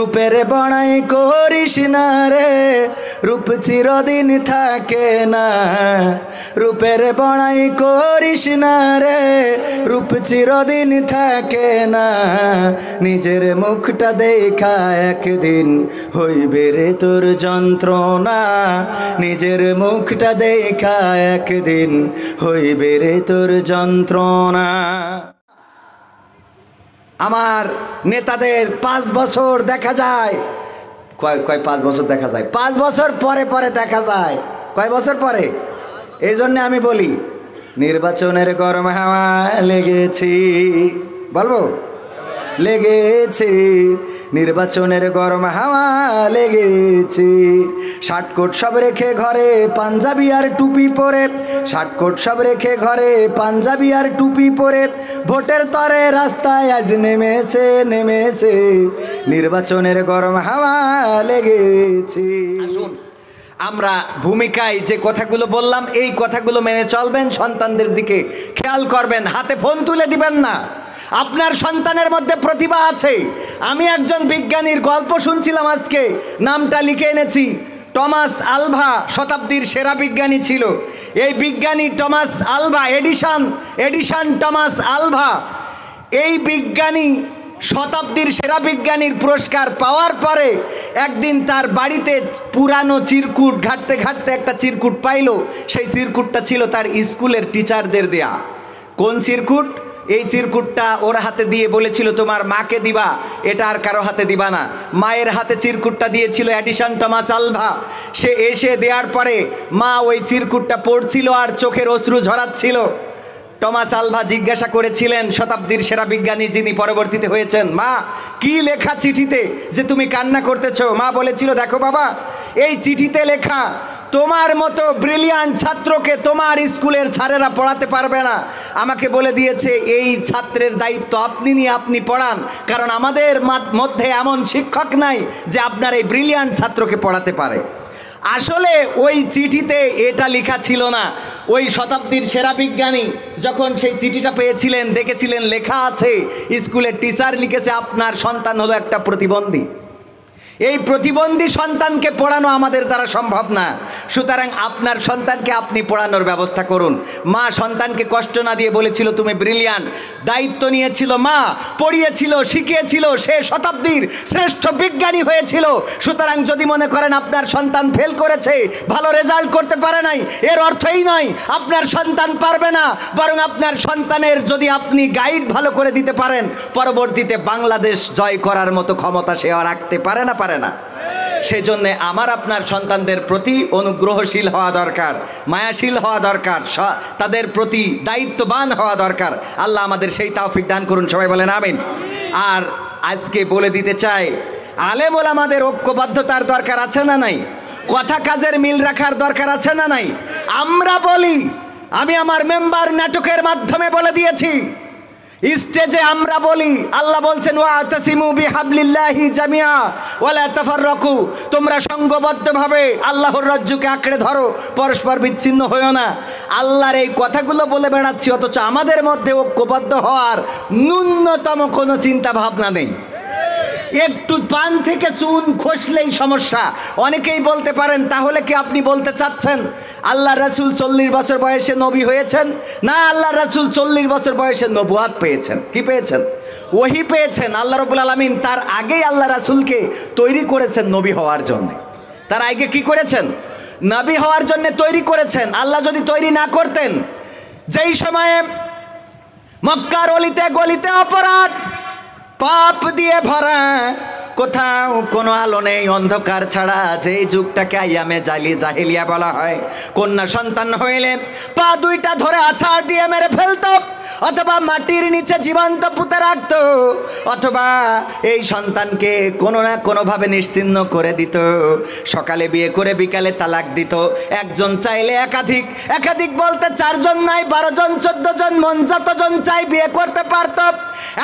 রূপের বড়াই করিস না রে, রূপ চিরদিন থাকে না। রূপের বড়াই করিস না রে, রূপ চিরদিন থাকে না। নিজের মুখটা দেখা একদিন হইবে রে তোর যন্ত্রণা। নিজের মুখটা দেখা একদিন হইবে রে তোর যন্ত্রণা। আমার নেতাদের 5 বছর দেখা যায়, কয় 5 বছর দেখা যায়, 5 বছর পরে পরে দেখা যায়। কয় বছর পরে? এই জন্য আমি বলি নির্বাচনের গরম হাওয়া লেগেছি, বলবো লেগেছি, নির্বাচনের গরম হাওয়া লেগেছি। শার্ট কোট সব রেখে ঘরে পাঞ্জাবি আর টুপি পরে, শার্ট কোট সব রেখে ঘরে পাঞ্জাবি আর টুপি পরে ভোটের তরে রাস্তায় আজ নেমেছে নেমেছে, নির্বাচনের গরম হাওয়া লেগেছি। আসুন আমরা ভূমিকায় যে কথাগুলো বললাম এই কথাগুলো মেনে চলবেন, সন্তানদের দিকে খেয়াল করবেন, হাতে ফোন তুলে দিবেন না। আপনার সন্তানের মধ্যে প্রতিভা আছে। আমি একজন বিজ্ঞানীর গল্প শুনছিলাম আজকে, নামটা লিখে এনেছি। টমাস আলভা শতাব্দীর সেরা বিজ্ঞানী ছিল। এই বিজ্ঞানী Thomas Alva, Edison Thomas Alva, এই বিজ্ঞানী শতাব্দীর সেরা বিজ্ঞানীর পুরস্কার পাওয়ার পরে একদিন তার বাড়িতে পুরানো চিরকুট ঘাঁটতে ঘাঁটতে একটা চিরকুট পাইল। সেই চিরকুটটা ছিল তার স্কুলের টিচারদের দেয়া। কোন চিরকুট? এই চিরকুটটা ওর হাতে দিয়ে বলেছিল তোমার মাকে দিবা, এটা আর কারো হাতে দিবা না। মায়ের হাতে চিরকুটটা দিয়েছিল এডিশন টমাস আলভা। সে এসে দেওয়ার পরে মা ওই চিরকুটটা পড়ছিল আর চোখের অশ্রু ঝরাচ্ছিল। টমাস আলভা জিজ্ঞাসা করেছিলেন শতাব্দীর সেরা বিজ্ঞানী যিনি পরবর্তীতে হয়েছেন, মা কি লেখা চিঠিতে যে তুমি কান্না করতেছো? মা বলেছিল দেখো বাবা, এই চিঠিতে লেখা তোমার মতো ব্রিলিয়ান্ট ছাত্রকে তোমার স্কুলের স্যারেরা পড়াতে পারবে না। আমাকে বলে দিয়েছে এই ছাত্রের দায়িত্ব আপনি নিয়ে আপনি পড়ান, কারণ আমাদের মধ্যে এমন শিক্ষক নাই যে আপনার এই ব্রিলিয়ান্ট ছাত্রকে পড়াতে পারে। আসলে ওই চিঠিতে এটা লেখা ছিল না। ওই শতাব্দীর সেরা বিজ্ঞানী যখন সেই চিঠিটা পেয়েছিলেন, দেখেছিলেন লেখা আছে, স্কুলের টিচার লিখেছে আপনার সন্তান হলো একটা প্রতিবন্ধী। এই প্রতিবন্ধী সন্তানকে পড়ানো আমাদের দ্বারা সম্ভব না। সুতরাং আপনার সন্তানকে আপনি পড়ানোর ব্যবস্থা করুন। মা সন্তানকে কষ্ট না দিয়ে বলেছিল তুমি ব্রিলিয়ান্ট। দায়িত্ব নিয়েছিল মা, পড়িয়েছিল, শিখিয়েছিল, সে শতাব্দীর শ্রেষ্ঠ বিজ্ঞানী হয়েছিল। সুতরাং যদি মনে করেন আপনার সন্তান ফেল করেছে, ভালো রেজাল্ট করতে পারে নাই, এর অর্থ এই নয় আপনার সন্তান পারবে না, বরং আপনার সন্তানের যদি আপনি গাইড ভালো করে দিতে পারেন, পরবর্তীতে বাংলাদেশ জয় করার মতো ক্ষমতা সে রাখতে পারে না। সেজন্য আমার আপনার সন্তানদের প্রতি অনুগ্রহশীল হওয়া দরকার, মায়াশীল হওয়া দরকার, তাদের প্রতি দায়িত্ববান হওয়া দরকার। আল্লাহ আমাদের সেই তৌফিক দান করুন, সবাই বলেন আমিন। আর আজকে বলে দিতে চাই, আলেম ওলামাদের ঐক্যবদ্ধতার দরকার আছে না নাই? কথা কাজের মিল রাখার দরকার আছে না নাই? আমরা বলি, আমি আমার মেম্বার নাটকের মাধ্যমে বলে দিয়েছি, স্টেজে আমরা বলি, আল্লাহ বলছেন ওয়াতাসিমু বিহাবলিল্লাহি জামিআ ওয়ালা তাফাররাকু, তোমরা সংঘবদ্ধভাবে আল্লাহর রজ্জুকে আঁকড়ে ধরো, পরস্পর বিচ্ছিন্ন হইও না। আল্লাহর এই কথাগুলো বলে বেড়াচ্ছি, অথচ আমাদের মধ্যে ঐক্যবদ্ধ হওয়ার ন্যূনতম কোনো চিন্তা ভাবনা নেই। একটু পান থেকে চুন খসলেই সমস্যা। অনেকেই বলতে পারেন তাহলে কি আপনি বলতে চাচ্ছেন আল্লাহ রাসূল 40 বছর বয়সে নবী হয়েছেন? না, আল্লাহ রাসূল 40 বছর বয়সে নবুয়াত পেয়েছেন। কি পেয়েছেন? ওহী পেয়েছেন। আল্লাহ রাব্বুল আলামিন তার আগেই আল্লাহ রাসূলকে তৈরি করেছেন নবী হওয়ার জন্য। তার আগে কি করেছেন? নবী হওয়ার জন্য তৈরি করেছেন। আল্লাহ যদি তৈরি না করতেন, যেই সময়ে মক্কার অলিতে গলিতে অপরাধ পাপ দিয়ে ভরা, কোথাও কোনো আলো নেই, অন্ধকার ছাড়া, যেই যুগটাকে আইয়ামে জাহিলিয়া বলা হয়, কন্যা সন্তান হইলে পা দুইটা ধরে আছাড় দিয়ে মেরে ফেলতো, অথবা মাটির নিচে জীবন্ত পুঁতে রাখতো, অথবা এই সন্তানকে কোনো না কোনোভাবে নিশ্চিহ্ন করে দিত। সকালে বিয়ে করে বিকালে তালাক দিত। একজন চাইলে একাধিক বলতে 4 জন নাই, 12 জন 14 জন, মন যতজন চাই বিয়ে করতে পারত।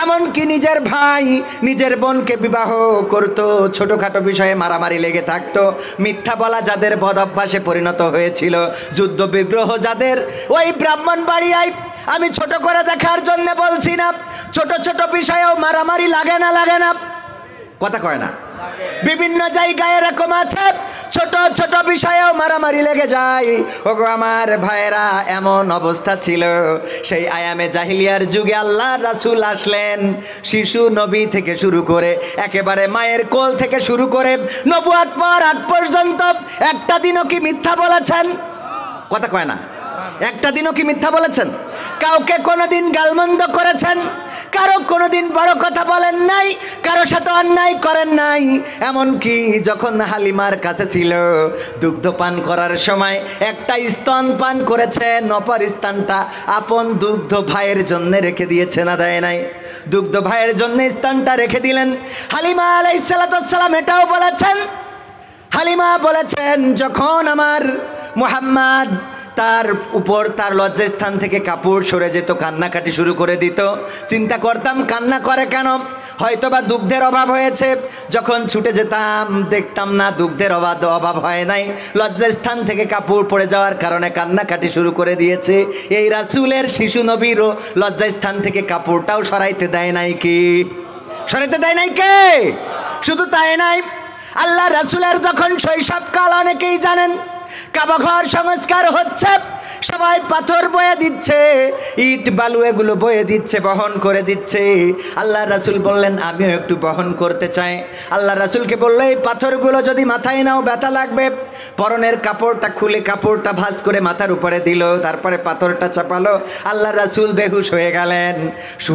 এমনকি নিজের ভাই নিজের বোনকে বিবাহ করত। ছোটখাটো বিষয়ে মারামারি লেগে থাকতো। মিথ্যা বলা যাদের বদ অভ্যাসে পরিণত হয়েছিল, যুদ্ধ বিগ্রহ যাদের, ওই ব্রাহ্মণবাড়িয়ায়, আমি ছোট করে দেখার জন্য বলছি না, ছোট ছোট বিষয়েও মারামারি লাগে না? কথা কয় না? বিভিন্ন জায়গায় এরকম আছে, ছোট ছোট বিষয়েও মারামারি লেগে যায়। ওগো আমার ভাইয়েরা, এমন অবস্থা ছিল সেই আয়ামে জাহিলিয়ার যুগে আল্লাহ রাসূল আসলেন। শিশু নবী থেকে শুরু করে একেবারে মায়ের কোল থেকে শুরু করে নবুয়ত পাওয়ার আগ পর্যন্ত একটা দিনও কি মিথ্যা বলেছেন? কথা কয় না। একটা দিনও কি মিথ্যা বলেছেন? কাউকে কোনোদিন গালমন্দ করেছেন? কারো কোনোদিন বড় কথা বলেন নাই, কারো সাথে অন্যায় করেন নাই। এমনকি যখন হালিমার কাছে ছিল দুগ্ধ পান করার সময় একটা স্তন পান করেছেন, অপর স্তনটা আপন দুগ্ধ ভাইয়ের জন্য রেখে দিয়েছে, না দেয় নাই? দুগ্ধ ভাইয়ের জন্য স্তনটা রেখে দিলেন। হালিমা আলাইহিস সালাতু ওয়াস সালাম এটাও বলেছেন। হালিমা বলেছেন, যখন আমার মুহাম্মদ তার উপর তার লজ্জাস্থান থেকে কাপড় সরে যেত, কান্নাকাটি শুরু করে দিত। চিন্তা করতাম কান্না করে কেন, হয়তোবা দুগ্ধের অভাব হয়েছে। যখন ছুটে যেতাম দেখতাম না দুগ্ধের অভাব হয় নাই, লজ্জাস্থান থেকে কাপড় পড়ে যাওয়ার কারণে কান্নাকাটি শুরু করে দিয়েছে। এই রাসূলের শিশু নবীরও লজ্জাস্থান থেকে কাপড়টাও সরাইতে দেয় নাই। কি সরাইতে দেয় নাই কে? শুধু তাই নাই, আল্লাহ রাসূলের যখন শৈশবকাল, অনেকেই জানেন কাবা ঘর সংস্কার হচ্ছে, সবাই পাথর বয়ে দিচ্ছে, ইট বালু এগুলো বয়ে দিচ্ছে, বহন করে দিচ্ছে। আল্লাহ রাসূল বললেন আমিও একটু বহন করতে চাই। আল্লাহ রাসূলকে বললো এই পাথরগুলো যদি মাথায় নাও ব্যথা লাগবে। পরনের কাপড়টা খুলে কাপড়টা ভাঁজ করে মাথার উপরে দিল, তারপরে পাথরটা চাপালো। আল্লাহ রাসূল বেহুশ হয়ে গেলেন।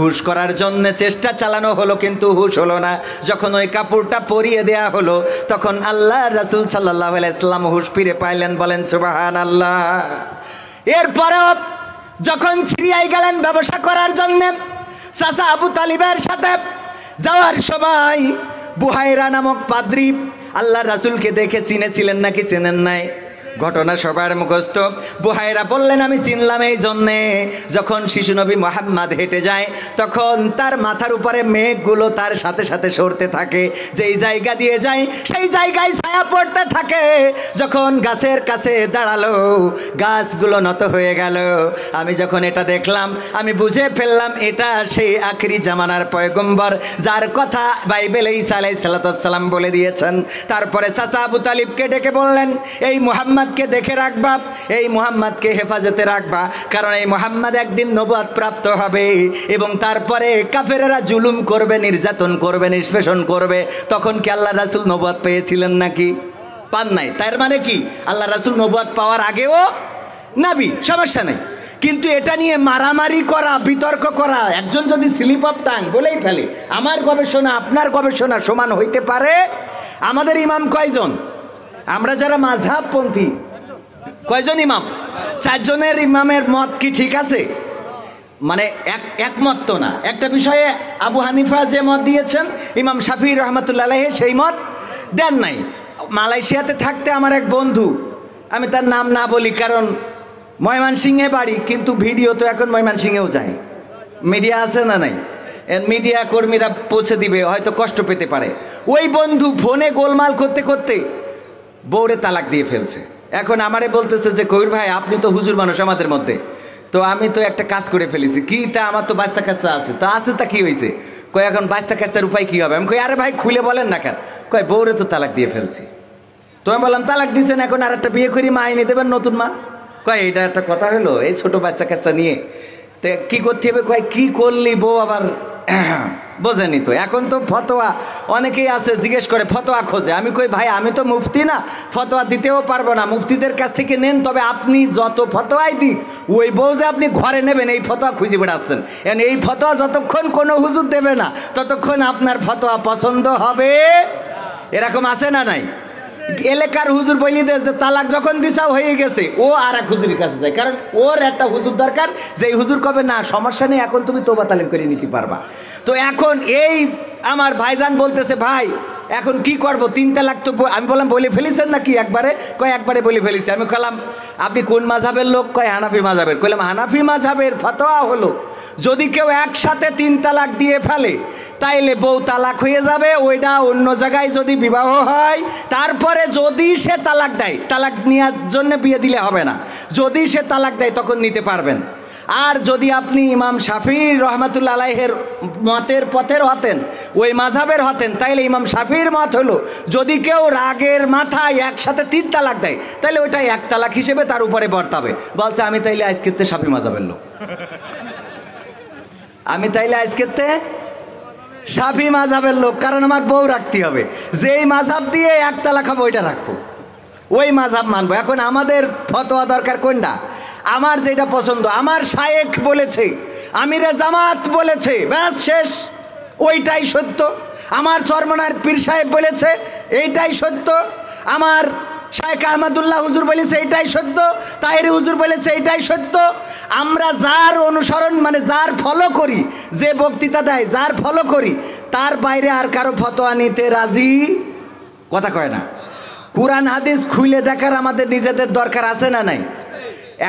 হুশ করার জন্য চেষ্টা চালানো হলো, কিন্তু হুশ হলো না। যখন ওই কাপড়টা পরিয়ে দেয়া হলো তখন আল্লাহ রাসূল সাল্লাল্লাহু আলাইহি ওয়াসাল্লাম হুশ ফিরে পাইলেন। বলেন সুবহানাল্লাহ। এরপরেও যখন সিরিয়ায় গেলেন ব্যবসা করার জন্য, চাচা আবু তালিবের সাথে যাওয়ার সময় বুহাইরা নামক পাদ্রী আল্লাহ রাসূলকে দেখে চিনেছিলেন নাকি চেনেন নাই? ঘটনা সবার মুখস্থ। বুহাইরা বললেন আমি চিনলাম এই জন্যে, যখন শিশু নবী মুহাম্মদ হেঁটে যায় তখন তার মাথার উপরে মেঘগুলো তার সাথে সাথে সরতে থাকে, যেই জায়গা দিয়ে যায় সেই জায়গায় ছায়া পড়তে থাকে। যখন গাছের কাছে দাঁড়ালো গাছগুলো নত হয়ে গেল। আমি যখন এটা দেখলাম আমি বুঝে ফেললাম এটা সেই আখিরি জামানার পয়গম্বর, যার কথা বাইবেলে ঈসা আলাইহিস সালাম বলে দিয়েছেন। তারপরে চাচা আবু তালিবকে ডেকে বললেন এই মুহাম্মদকে দেখে রাখবা, এই মুহাম্মদকে হেফাজতে রাখবা, কারণ এই মুহাম্মদ একদিন নবুয়ত প্রাপ্ত হবে এবং তারপরে কাফেরেরা জুলুম করবে, নির্যাতন করবে, নিষ্পেষণ করবে। তখন কি আল্লাহ রাসূল নবুয়ত পেয়েছিলেন নাকি? পান নাই। তার মানে কি আল্লাহ রাসূল নবুয়ত পাওয়ার আগেও নবী, সমস্যা নেই। কিন্তু এটা নিয়ে মারামারি করা, বিতর্ক করা, একজন যদি স্লিপ অফ টাং বলেই ফেলে আমার গবেষণা আপনার গবেষণা সমান হইতে পারে। আমাদের ইমাম কয়জন? আমরা যারা মাযহাবপন্থী কয়জন ইমাম? 4 জনের ইমামের মত কি ঠিক আছে? মানে একমত তো না। একটা বিষয়ে আবু হানিফা যে মত দিয়েছেন, ইমাম শাফিঈ রাহমাতুল্লাহ আলাইহি সেই মত দেন নাই। মালয়েশিয়াতে থাকতে আমার এক বন্ধু, আমি তার নাম না বলি কারণ ময়মনসিংহে বাড়ি, কিন্তু ভিডিও তো এখন ময়মনসিংহেও যায়, মিডিয়া আছে না নাই? মিডিয়া কর্মীরা পৌঁছে দিবে, হয়তো কষ্ট পেতে পারে। ওই বন্ধু ফোনে গোলমাল করতে করতে বউরে তালাক দিয়ে ফেলছে। এখন আমারে বলতেছে যে কবির ভাই আপনি তো হুজুর মানুষ আমাদের মধ্যে, তো আমি তো একটা কাজ করে ফেলেছি। কি তা? আমার তো বাচ্চা কাচ্চা আছে। তা আছে তা কি হয়েছে? কয় এখন বাচ্চা কাচ্চার উপায় কী হবে? আমি কই আরে ভাই খুলে বলেন না কেন? কয় বউরে তো তালাক দিয়ে ফেলছি। তো আমি বললাম তালাক দিয়েছেন, এখন আর একটা বিয়ে করি মা এনে দেবেন নতুন মা? কয় এটা একটা কথা হলো এই ছোট বাচ্চা কাচ্চা নিয়ে? তো কী করতে হবে? কয় কী করলি বউ আবার বোঝেনি তো। এখন তো ফতোয়া অনেকেই আছে জিজ্ঞেস করে, ফতোয়া খোঁজে। আমি কই ভাই আমি তো মুফতি না, ফতোয়া দিতেও পারবো না। মুফতিদের কাছ থেকে নেন, তবে আপনি যত ফতোয়াই দিক ওই বউ যে আপনি ঘরে নেবেন এই ফতোয়া খুঁজে বেড়াচ্ছেন। এই ফতোয়া যতক্ষণ কোনো হুজুর দেবে না ততক্ষণ আপনার ফতোয়া পছন্দ হবে। এরকম আছে না নাই? এলাকার হুজুর বলি যে তালাক যখন দিছাও হয়ে গেছে, ও আর এক হুজুরের কাছে যায়, কারণ ওর একটা হুজুর দরকার, যেই হুজুর কবে না সমস্যা নেই, এখন তুমি তোবা তালিম করে নিতে পারবা। তো এখন এই আমার ভাইজান বলতেছে ভাই এখন কি করব, 3 তালাক তো। আমি বললাম বলে ফেলেছেন নাকি একবারে? কয় একবারে বলে ফেলেছি। আমি কইলাম আপনি কোন মাযহাবের লোক? কয় হানাফি মাযহাবের। কইলাম হানাফি মাযহাবের ফতোয়া হলো যদি কেউ একসাথে 3 তালাক দিয়ে ফেলে তাইলে বউ তালাক হয়ে যাবে, ওইটা অন্য জায়গায় যদি বিবাহ হয়, তারপরে যদি সে তালাক দেয়, তালাক নেওয়ার জন্য বিয়ে দিলে হবে না, যদি সে তালাক দেয় তখন নিতে পারবেন। আর যদি আপনি ইমাম শাফি রহমাতুল্লাহ আলাইহির মতের পথের হতেন, ওই মাযহাবের হতেন, তাইলে ইমাম শাফির মত হলো যদি কেউ রাগের মাথায় একসাথে 3 তালাক দেয় তাহলে ওইটা 1 তালাক হিসেবে তার উপরে বর্তাবে। বলছে আমি তাইলে আজকেতে শাফি মাযহাবের লোক, আমি তাইলে আজকেতে শাফি মাযহাবের লোক, কারণ আমার বউ রাখতে হবে, যেই মাযহাব দিয়ে 1 তালাক হবে ওইটা রাখবো, ওই মাযহাব মানবো। এখন আমাদের ফতোয়া দরকার কোনটা? আমার যেটা পছন্দ, আমার শায়েখ বলেছে, আমিরে জামাত বলেছে, ব্যাস শেষ, ওইটাই সত্য। আমার চরমনার পীর সাহেব বলেছে এইটাই সত্য, আমার শায়েখ আহমদুল্লাহ হুজুর বলেছে এইটাই সত্য, তাহেরি হুজুর বলেছে এইটাই সত্য। আমরা যার অনুসরণ মানে যার ফলো করি, যে বক্তৃতা দেয় যার ফলো করি, তার বাইরে আর কারো ফতোয়া নিতে রাজি কথা কয় না। কুরআন হাদিস খুলে দেখার আমাদের নিজেদের দরকার আছে না নাই?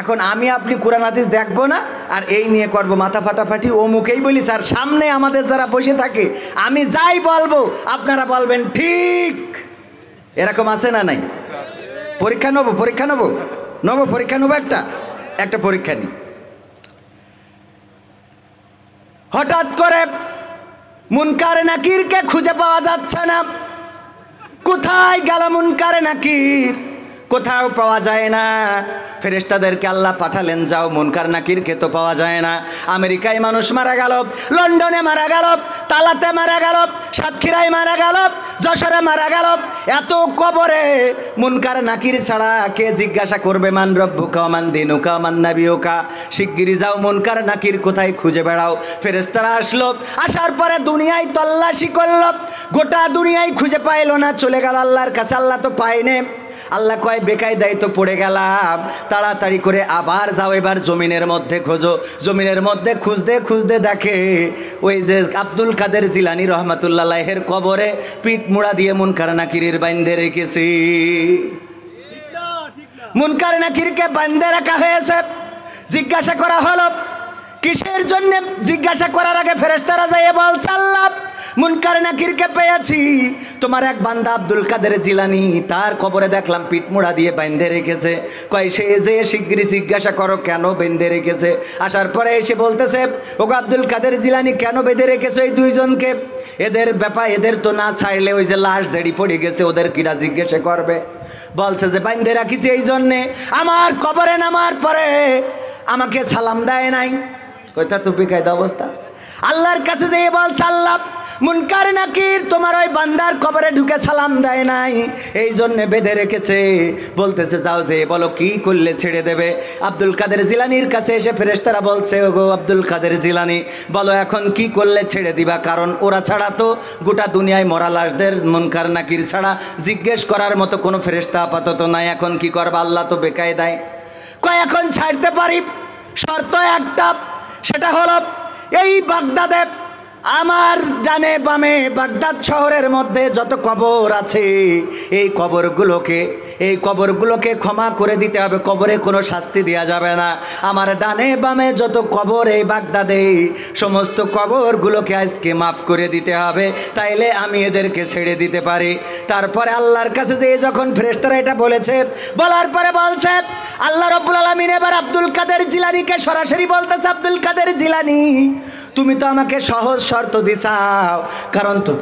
এখন আমি আপনি কুরআন হাদিস দেখবো না আর এই নিয়ে করবো মাথা ফাটাফাটি, ও মুখেই বলিস, আর সামনে আমাদের যারা বসে থাকে আমি যাই বলবো আপনারা বলবেন ঠিক, এরকম আছে না নাই? পরীক্ষা নেবো, পরীক্ষা নেবো, পরীক্ষা নেবো, একটা পরীক্ষা নিই। হঠাৎ করে মুনকার নাকিরকে খুঁজে পাওয়া যাচ্ছে না, কোথায় গেল মুনকার নাকির? কোথাও পাওয়া যায় না। ফেরেশতাদেরকে আল্লাহ পাঠালেন, যাও মুনকার নাকিরকে তো পাওয়া যায় না। আমেরিকায় মানুষ মারা গেল, লন্ডনে মারা গেল, তালাতে মারা গেল, সাতক্ষীরায় মারা গেল, যশোরে মারা গেল, এত কবরে মুনকার নাকির ছাড়া কে জিজ্ঞাসা করবে মান রব্বুকা মান দিনুকা মান নাবিয়ুকা? শিগগিরই যাও মুনকার নাকির কোথায় খুঁজে বেড়াও। ফেরেশতারা আসলো, আসার পরে দুনিয়ায় তল্লাশি করলো, গোটা দুনিয়ায় খুঁজে পাইল না, চলে গেল আল্লাহর কাছে। আল্লাহ তো পায়নি। আল্লাহ কয় বেকায়দায় তো পড়ে গেলাম, তাড়াতাড়ি করে আবার যাও, এবার জমিনের মধ্যে খোঁজো। জমিনের মধ্যে খুঁজতে খুঁজতে দেখে ওই যে আব্দুল কাদের জিলানী রহমাতুল্লাহ আলাইহির কবরে পিঠ মুড়া দিয়ে মুনকার নাকিরের বাইন্ধে রেখেছি। মুনকার নাকিরকে বাইন্ধে রাখা হয়েছে। জিজ্ঞাসা করা হলো কিসের জন্য? জিজ্ঞাসা করার আগে ফেরেশতারা যাইয়ে বলছে, আল্লাহ মুনকার নাকিরকে পেয়েছি, তোমার এক বান্দা আব্দুল কাদের জিলানী, তার কবরে দেখলাম পিঠ মুড়া দিয়ে বাইন্ধে রেখেছে। কয় সে যে শিগগিরই জিজ্ঞাসা করো কেন বেঁধে রেখেছে। আসার পরে এসে বলতেছে, ওগো আব্দুল কাদের জিলানী কেন বেঁধে রেখেছো এই দুইজনকে? এদের ব্যাপার, এদের তো না ছাড়লে ওই যে লাশ দেড়ি পড়ে গেছে, ওদের কিরা জিজ্ঞাসা করবে? বলছে যে বাইন্ধে রাখিছি এই জন্যে, আমার কবরে নামার পরে আমাকে সালাম দেয় নাই। কয়টা তো বেকায়দা অবস্থা। আল্লাহর কাছে যেয়ে বলছে, আল্লাহ মুনকার নাকির তোমার ওই বান্দার কবরে ঢুকে সালাম দেয় নাই, এই জন্যে বেঁধে রেখেছে। বলতেছে যাও যে বলো কি করলে ছেড়ে দেবে। আব্দুল কাদের জিলানির কাছে এসে ফেরেশতারা বলছে, ওগো আব্দুল কাদের জিলানী বলো এখন কি করলে ছেড়ে দিবা, কারণ ওরা ছাড়া তো গোটা দুনিয়ায় মরা লাশদের মুনকার নাকির ছাড়া জিজ্ঞেস করার মতো কোনো ফেরেশতা আপাতত নাই, এখন কি করবা? আল্লাহ তো বেকায়দায়। কয় এখন ছাড়তে পারি, শর্ত একটা, সেটা হলো এই বাগদাদে আমার ডানে বামে বাগদাদ শহরের মধ্যে যত কবর আছে এই কবরগুলোকে ক্ষমা করে দিতে হবে, কবরে কোনো শাস্তি দেওয়া যাবে না। আমার ডানে বামে যত কবর এই বাগদাদে সমস্ত কবরগুলোকে আজকে মাফ করে দিতে হবে, তাইলে আমি এদেরকে ছেড়ে দিতে পারি। তারপরে আল্লাহর কাছে যে যখন ফেরেশতারা এটা বলেছে, বলার পরে বলছে আল্লাহ রাব্বুল আলামিন এবার আব্দুল কাদের জিলানীকে সরাসরি বলতেছে, আব্দুল কাদের জিলানী তুমি তো আমাকে সহজ শর্ত দিছাও, কারণ তো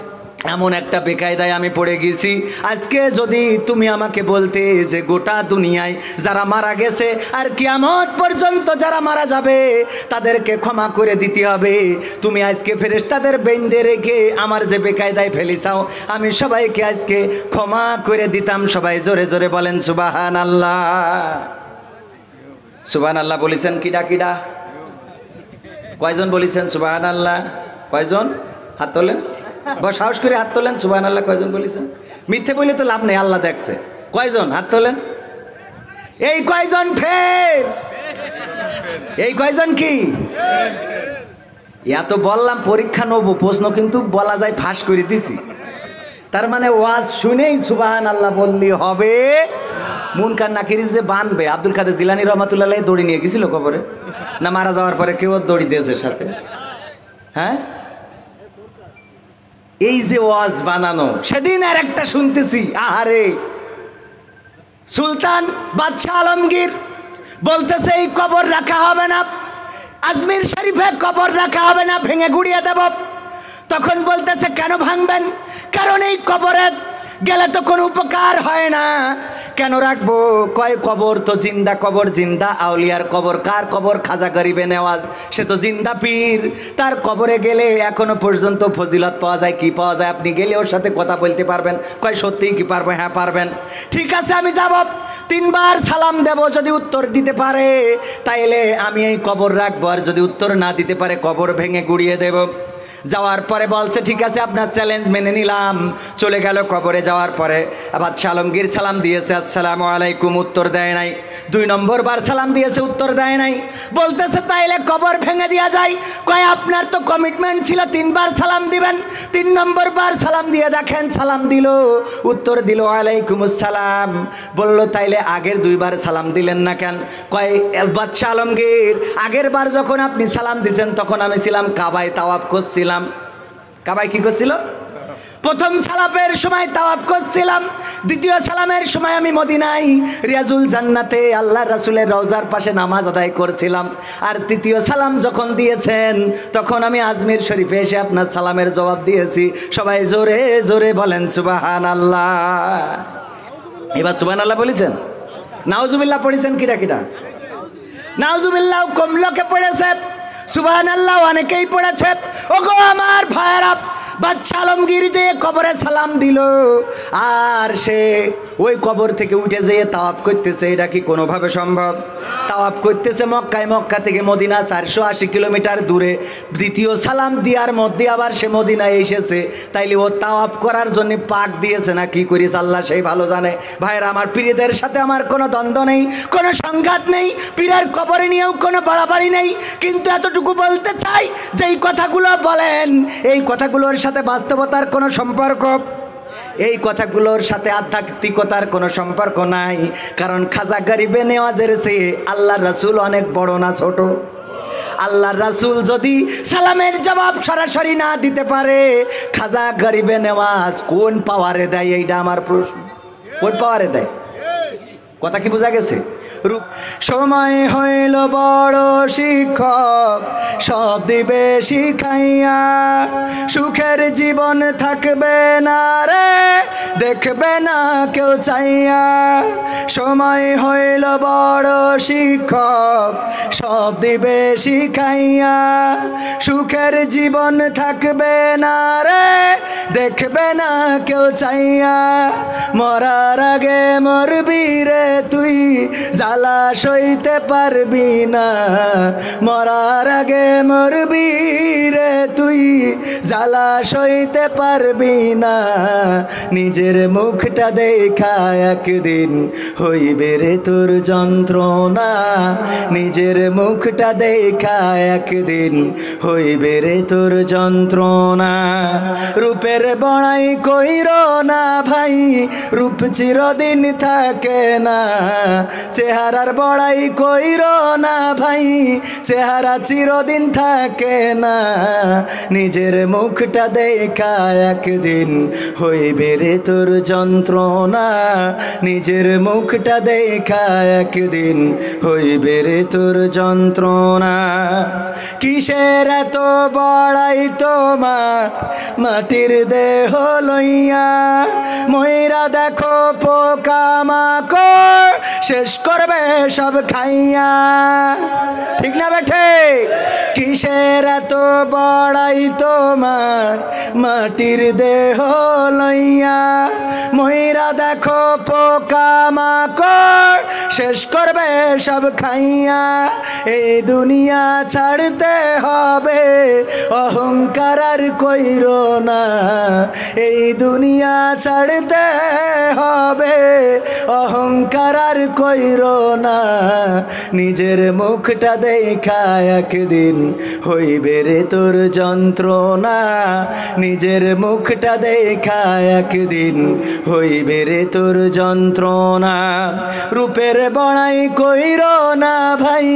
এমন একটা বেকায়দায় আমি পড়ে গেছি। আজকে যদি তুমি আমাকে বলতে যে গোটা দুনিয়ায় যারা মারা গেছে আর কিয়ামত পর্যন্ত যারা মারা যাবে তাদেরকে ক্ষমা করে দিতে হবে, তুমি আজকে ফেরেশতাদের বেঁধে রেখে আমার যে বেকায়দায় ফেলিছাও আমি সবাইকে আজকে ক্ষমা করে দিতাম। সবাই জোরে জোরে বলেন সুবহানাল্লাহ। সুবহানাল্লাহ বলেছেন কিডা কিডা? কয়জন বলেছেন সুবহানাল্লাহ? কয়জন? হাত তোলেন, সাহস করে হাত তোলেন। সুবহানাল্লাহ কয়জন বলেছেন? মিথ্যে বলে তো লাভ নেই, আল্লাহ দেখছে। কয়জন? হাত তোলেন। এই কয়জন ফেল? এই কয়জন কি? এত বললাম পরীক্ষা নেব, প্রশ্ন কিন্তু বলা যায় ফাঁস করে দিছি। তার মানে ওয়াজ শুনেই সুবহানাল্লাহ বললি হবে। মুনকার নাকির যে বানবে, আব্দুল কাদের জিলানী রহমাতুল্লাহ আলাইহি দড়ি নিয়ে গেছিল কবরে, না মারা যাওয়ার পরে কেউ দড়ি দিয়েছে সাথে? হ্যাঁ, এই যে ওয়াজ বানানো, সেদিন আর একটা শুনতেছি, আহারে সুলতান বাদশাহ আলমগীর বলতেছে এই কবর রাখা হবে না, আজমির শরীফে কবর রাখা হবে না, ভেঙে গুড়িয়ে দেব। তখন বলতেছে কেন ভাঙবেন? কারণ এই কবরে গেলে তো কোনো উপকার হয় না, কেন রাখবো? কয় কবর তো জিন্দা, কবর জিন্দা। আউলিয়ার কবর, কার কবর? খাজা গরিবে নেওয়াজ, সে তো জিন্দা পীর। তার কবরে গেলে এখনো পর্যন্ত ফজিলত পাওয়া যায়। কি পাওয়া যায়? আপনি গেলে ওর সাথে কথা বলতে পারবেন। কয় সত্যিই কি পারবো? হ্যাঁ পারবেন। ঠিক আছে আমি যাব, 3 বার সালাম দেব, যদি উত্তর দিতে পারে তাইলে আমি এই কবর রাখবো, আর যদি উত্তর না দিতে পারে কবর ভেঙে গুড়িয়ে দেব। যাওয়ার পরে বলছে ঠিক আছে আপনার চ্যালেঞ্জ মেনে নিলাম। চলে গেল। কবরে যাওয়ার পরে বাদশা আলমগীর সালাম দিয়েছে, আসসালামু আলাইকুম, উত্তর দেয় নাই। 2 নম্বর বার সালাম দিয়েছে, উত্তর দেয় নাই। বলতেছে তাইলে কবর ভেঙে দেওয়া যায়। কয় আপনার তো কমিটমেন্ট ছিল 3 বার সালাম দিবেন। 3 নম্বর বার সালাম দিয়ে দেখেন, সালাম দিল, উত্তর দিল ওয়ালাইকুম আসসালাম। বলল তাইলে আগের 2 বার সালাম দিলেন না কেন? কয় বাদশা আলমগীর, আগের বার যখন আপনি সালাম দিয়েছেন তখন আমি ছিলাম কাবায়, তাওয়াফ করছিলাম। কাবায় কি করছিল? প্রথম সালামের সময় তাওয়াফ করছিলাম, দ্বিতীয় সালামের সময় আমি মদিনায় রিয়াজুল জান্নাতে আল্লাহ রাসূলের রওজার পাশে নামাজ আদায় করছিলাম। আর তৃতীয় সালাম যখন দিয়েছেন তখন আমি আজমির শরীফে এসে আপনার সালামের জবাব দিয়েছি। সবাই জোরে জোরে বলেন সুবহানাল্লাহ। এবার সুবহানাল্লাহ বলেছেন, নাউজুবিল্লাহ পড়েছেন কিটা কিটা? নাউজুবিল্লাহ কম লোকে পড়েছে, সুবহানাল্লাহ অনেকেই পড়েছে। ওগো আমার ভাইরা, বাদশা আলমগীর যে কবরে সালাম দিল আর সে ওই কবর থেকে উঠে যেয়ে তাওয়াফ করতেছে, এটা কি কোনোভাবে সম্ভব? তাওয়াফ করতেছে মক্কায়, মক্কা থেকে মদিনা 480 কিলোমিটার দূরে। দ্বিতীয় সালাম দেওয়ার মধ্যে আবার সে মদিনায় এসেছে, তাইলে ও তাওয়াফ করার জন্য পাক দিয়েছে না কি করিস আল্লাহ সেই ভালো জানে। ভাইরা আমার, পীরদের সাথে আমার কোনো দ্বন্দ্ব নেই, কোনো সংঘাত নেই, পীরের কবরে নিয়েও কোনো বাড়াবাড়ি নেই। কিন্তু এতটুকু বলতে চাই যে এই কথাগুলো বলেন, এই কথাগুলোর সাথে বাস্তবতার কোনো সম্পর্ক, এই কথাগুলোর সাথে আধ্যাত্মিকতার কোনো সম্পর্ক নাই। কারণ খাজা গরিবে নেওয়াজের চেয়ে আল্লাহর রাসূল অনেক বড় না ছোট? আল্লাহর রাসূল যদি সালামের জবাব সরাসরি না দিতে পারে, খাজা গরিবে নেওয়াজ কোন পাওয়ারে দেয়? এইটা আমার প্রশ্ন। কোন পাওয়ারে দেয়? কথা কি বোঝা গেছে? রূপ সময় হইল বড় শিক্ষক, সব দিবে শিখাইয়া, সুখের জীবন থাকবে না রে, দেখবে না কেউ চাইয়া। সময় হইল বড় শিক্ষক, সব দিবে শিখাইয়া, সুখের জীবন থাকবে না রে, দেখবে না কেউ চাইয়া। মরার আগে মরবি রে তুই, জ্বালা সইতে পারবি না। মরার আগে মরবি রে তুই, জ্বালা সইতে পারবি না। নিজের মুখটা দেখা একদিন হইবে রে তোর যন্ত্রণা, নিজের মুখটা দেখা একদিন হইবে রে তোর যন্ত্রণা। রূপের বড়াই কইরো না ভাই, রূপ চিরদিন থাকে না। চেহারার বড়াই কইরো না ভাই, চেহারা চিরদিন থাকে না। নিজের মুখটা দেখা একদিন হইবে রে তোর যন্ত্রণা, নিজের মুখটা দেখা একদিন হইবে রে তোর যন্ত্রণা। কিসের এত বড়াই তোমার মাটির দেহ লইয়া, ময়রা দেখো পোকা মাকড় শেষ করবে সব খাইয়া। ঠিক না বেঠে? কিসের এত বড়াই তোমার মাটির দেহ লইয়া, ময়রা দেখো পোকা মাকড় শেষ করবে সব খাইয়া। এই দুনিয়া ছাড়তে হবে, অহংকার আর কইরো না। এই দুনিয়া ছাড়তে হবে, অহংকার আর কইরো না। নিজের মুখটা দেখা একদিন হইবে রে তোর যন্ত্রণা, নিজের মুখটা দেখা একদিন হইবে রে তোর যন্ত্রণা। রূপের বড়াই কইরো না ভাই,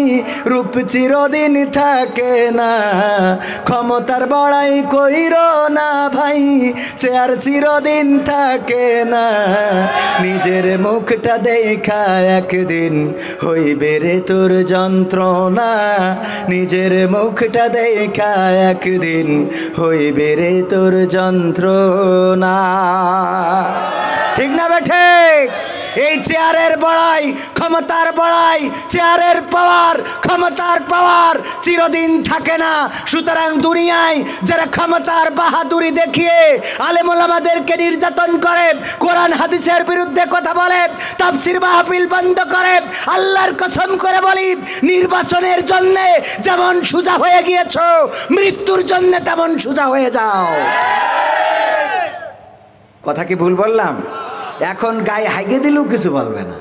রূপ চিরদিন থাকে না। ক্ষমতার বড়াই কইরো না ভাই, চেয়ার চিরদিন থাকে না। নিজের মুখটা দেখা একদিন হইবে রে তোর যন্ত্রণা, নিজের মুখটা দেখা একদিন হইবে রে তোর যন্ত্রণা। ঠিক না বেঠে? এই চেয়ারের বড়াই, ক্ষমতার বড়াই, চেয়ারের পাওয়ার, ক্ষমতার পাওয়ার চিরদিন থাকে না। সুতরাং দুনিয়ায় যারা ক্ষমতার বাহাদুরি দেখিয়ে আলেম ওলামাদেরকে নির্যাতন করে, কোরআন হাদিসের বিরুদ্ধে কথা বলে, তাফসীর মাহফিল বন্ধ করে, আল্লাহর কসম করে বলি, নির্বাচনের জন্য যেমন সোজা হয়ে গিয়েছো, মৃত্যুর জন্য তেমন সোজা হয়ে যাও। কথা কি ভুল বললাম? এখন গায়ে হাইগে দিলেও কিছু বলবে না,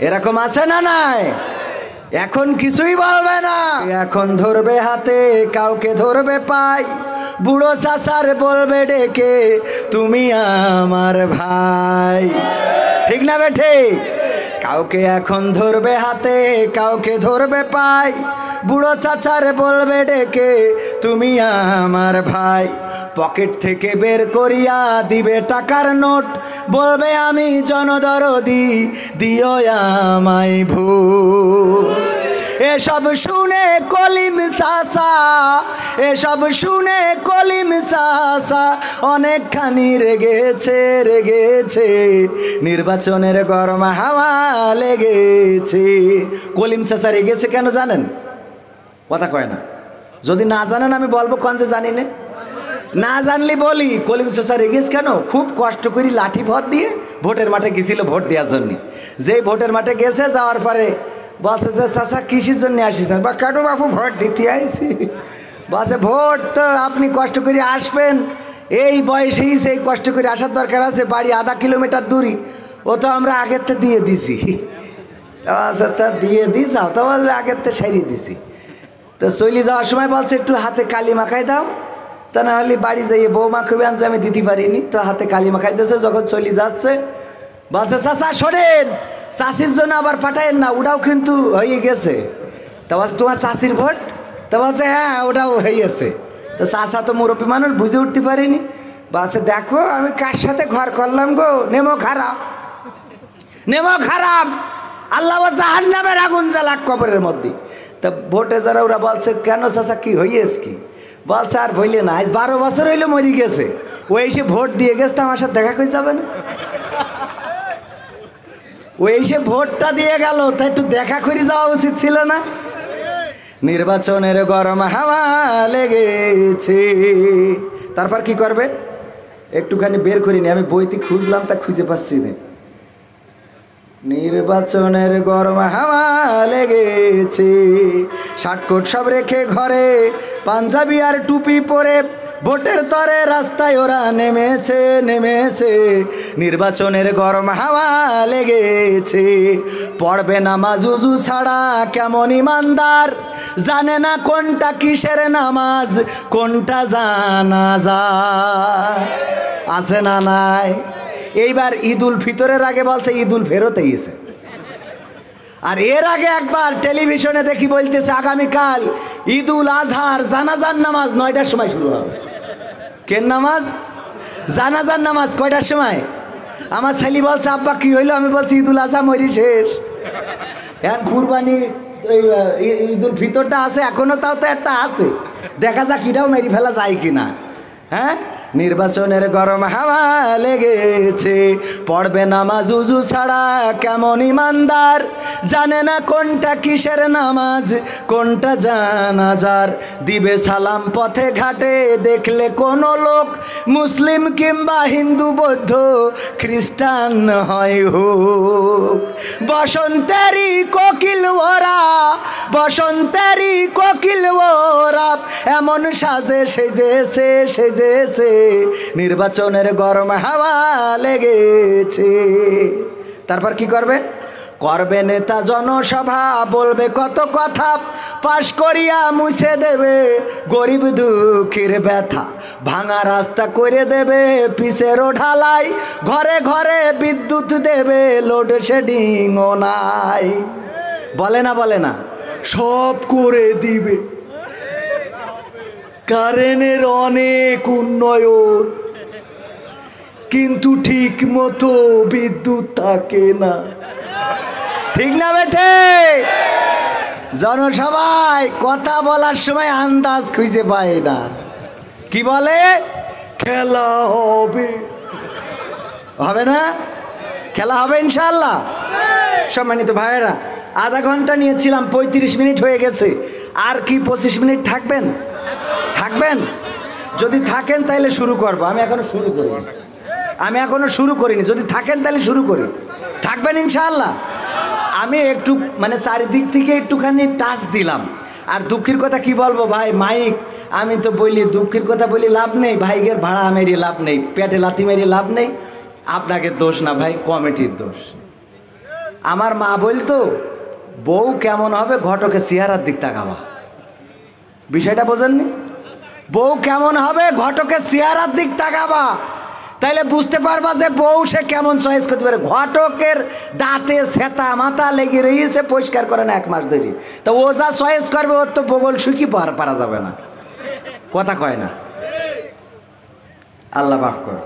এরকম আছে না নাই? এখন কিছুই বলবে না। এখন ধরবে হাতে, কাউকে ধরবে পাই, বুড়ো চাচার বলবে ডেকে তুমি আমার ভাই। ঠিক না বেঠে? কাউকে এখন ধরবে হাতে, কাউকে ধরবে পাই, বুড়ো চাচার বলবে ডেকে তুমি আমার ভাই। পকেট থেকে বের করিয়া দিবে টাকার নোট, বলবে আমি জনদরদি, দিও আমায় ভূত। এসব শুনে কলিম চাচা, এসব শুনে কলিম চাচা অনেকখানি রেগেছে, রেগেছে, নির্বাচনের গরম হাওয়া লেগেছে। কলিম চাচা রেগেছে কেন জানেন? কথা কয় না। যদি না জানেন আমি বলবো, কোন যে জানি না, না জানলি বলি। কলিম চাচা রেগেছ কেন? খুব কষ্ট করে লাঠি ভোট দিয়ে ভোটের মাঠে গেছিল ভোট দেওয়ার জন্য। যেই ভোটের মাঠে গেছে, যাওয়ার পরে বলছে যে চাচা কিসের জন্য আসিছেন? বা কেন বাপু ভোট দিতে আইছি। বলছে ভোট তো আপনি কষ্ট করে আসবেন, এই বয়সেই সেই কষ্ট করে আসার দরকার আছে, বাড়ি আধা কিলোমিটার দূরই, ও তো আমরা আগের থেকে দিয়ে দিছি। তা দিয়ে দিস, তো বলছে আগের থেকে সারিয়ে দিছি। তো চলে যাওয়ার সময় বলছে একটু হাতে কালি মাখাই দাও, তা না হলে বাড়ি যাইয়ে বৌমা খুবই আনছে, আমি দিতে পারিনি। তো হাতে কালি মাখাই দিয়েছে। যখন চলে যাচ্ছে বলছে চাচা শোনেন, চাষির জন্য আবার পাঠায়েন না, ওটাও কিন্তু হয়ে গেছে। তা বলছে তোমার চাষির ভোট? তা বলছে হ্যাঁ ওটাও হয়ে গেছে। তো চাচা তো মুরব্বী মানুষ, বুঝে উঠতে পারিনি। বলছে দেখো আমি কার সাথে ঘর করলাম গো, নেমো খারাপ, নেমো খারাপ, আল্লাহ জাহান্নামের আগুন জ্বালাক কবরের মধ্যে। তা ভোটে যারা ওরা বলছে কেন চাচা কি হইয়েছে কি? বলছে আর বললে না, আজ 12 বছর হইলে মরি গেছে, ও এসে ভোট দিয়ে গেছে, তো আমার সাথে দেখা করে যাবে না? ও এসে ভোটটা দিয়ে গেল, তা একটু দেখা করে যাওয়া উচিত ছিল না? নির্বাচনের গরম হাওয়া লেগেছে। তারপর কি করবে? একটুখানি বের করিনি, আমি বইতে খুঁজলাম, তা খুঁজে পাচ্ছি না। নির্বাচনের গরম হাওয়া লেগেছে, শার্টকোট সব রেখে ঘরে, পাঞ্জাবি আর টুপি পরে ভোটের তরে রাস্তায় ওরা নেমেছে, নেমেছে। নির্বাচনের গরম হাওয়া লেগেছে, পড়বে নামাজ উজু ছাড়া কেমন ইমানদার, জানে না কোনটা কিসের নামাজ, কোনটা জানাজা। আছে না নাই? এইবার ঈদুল ফিতরের আগে বলছে ঈদুল ফেরত এসেছে, আর এর আগে একবার টেলিভিশনে দেখি বলতেছে আগামীকাল ঈদুল আজহার জানাজার নামাজ 9টার সময় শুরু হবে। কেন নামাজ? জানাজার নামাজ। কয়টার সময়? আমার ছেলে বলছে আব্বা কি হইলো? আমি বলছি ঈদুল আজহা মরি শেষ, এখন কুরবানি ঈদুল ফিতরটা আছে এখনো, তাও তো একটা আছে, দেখা যাক এটাও মেরে ফেলা যায় কিনা। হ্যাঁ, নির্বাচনের গরম হাওয়া লেগেছে, পড়বে নামাজ উজু ছাড়া কেমন ইমানদার, জানে না কোনটা কিসের নামাজ, কোনটা জানাজার, দিবে সালাম পথে ঘাটে দেখলে কোনো লোক, মুসলিম কিংবা হিন্দু বৌদ্ধ খ্রিস্টান হয় হোক। বসন্তেরই কোকিল ওরা, বসন্তেরই কোকিল ওরা, এমন সাজে সেজেছে, সেজেছে, নির্বাচনের গরম হাওয়া লেগেছে। তারপর কি করবে? করবে নেতা জনসভা, বলবে কত কথা, পাশ করিয়া মুছে দেবে গরিব দুঃখীর ব্যথা, ভাঙা রাস্তা করে দেবে পিসেরও ঢালাই, ঘরে ঘরে বিদ্যুৎ দেবে, লোডশেডিংও নাই। বলে না, বলে না, সব করে দিবে, কারেন্টের অনেক উন্নয়ন, কিন্তু ঠিক মতো বিদ্যুৎ থাকে না। ঠিক না বেটে? জনসভায় কথা বলার সময় আন্দাজ খুঁজে পায় না, কি বলে? খেলা হবে। হবে না? খেলা হবে ইনশাআল্লাহ। সম্মানিত ভাইয়েরা, আধা ঘন্টা নিয়েছিলাম, 35 মিনিট হয়ে গেছে। আর কি 25 মিনিট থাকবেন? থাকবেন? যদি থাকেন তাহলে শুরু করবো। আমি এখনো শুরু করিনি। যদি থাকেন তাহলে শুরু করি। থাকবেন ইনশাআল্লাহ? আমি একটু মানে চারিদিক থেকে একটুখানি টাচ দিলাম। আর দুঃখের কথা কি বলবো ভাই, মাইক আমি তো বলি, দুঃখের কথা বলি লাভ নেই, ভাইগের ভাড়া মেরে লাভ নেই, পেটে লাথি মেরে লাভ নেই। আপনাকে দোষ না ভাই, কমিটির দোষ। আমার মা বলতো, বউ কেমন হবে ঘটকের চেহারার দিক তাকাবা। বিষয়টা বোঝেননি? বউ কেমন হবে ঘটকের চেহারার দিক তাকাবা, তাইলে বুঝতে পারবা যে বউ সে কেমন চয়েস করতে পারে। ঘটকের দাঁতে সেতা মাথা লেগে রয়েছে, পরিষ্কার করে না 1 মাস ধরে। তো ও যা চয়েস করবে ওর তো বগল শুকি পারা যাবে না, কথা কয় না। আল্লাহ মাফ কর।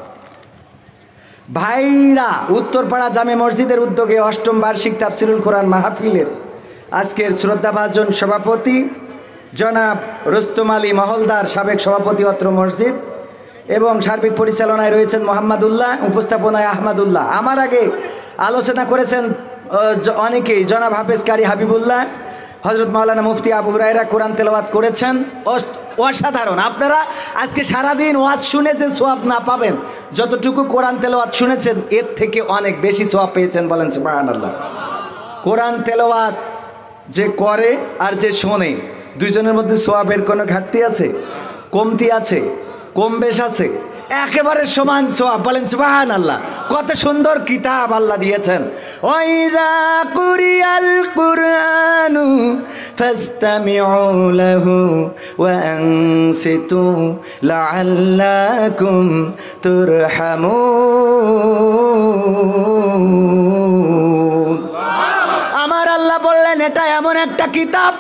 ভাইরা, উত্তরপাড়া জামে মসজিদের উদ্যোগে 8ম বার্ষিক তাফসিরুল কোরআন মাহফিলের আজকের শ্রদ্ধাভাজন সভাপতি জনাব রুস্তম আলী মহলদার, সাবেক সভাপতি অত্র মসজিদ, এবং সার্বিক পরিচালনায় রয়েছেন মোহাম্মদুল্লাহ, উপস্থাপনায় আহমদুল্লাহ। আমার আগে আলোচনা করেছেন অনেকেই, জনাব হাফেজ কারি হাবিবুল্লাহ, হজরত মাওলানা মুফতি আবু হুরায়রা কোরআন তেলাওয়াত করেছেন, অসাধারণ। আপনারা আজকে সারাদিন ওয়াজ শুনে যে সোয়াব না পাবেন, যতটুকু কোরআন তেলাওয়াত শুনেছেন এর থেকে অনেক বেশি সোয়াব পেয়েছেন, বলেন সুবহানাল্লাহ। কোরআন তেলাওয়াত যে করে আর যে শোনে, দুইজনের মধ্যে সোয়াবের কোনো ঘাটতি আছে? কমতি আছে? কম বেশ আছে? একেবারে সমান সোয়াব, বলেন সুবহানাল্লাহ। কত সুন্দর কিতাব আল্লাহ দিয়েছেন। ওয়াইযা কুরিয়াল কুরআনু ফাসতামিউ লাহু ওয়া আনসিতু লাআল্লাকুম তুরহামুন। আমার আল্লাহ বললেন, এটা এমন একটা কিতাব,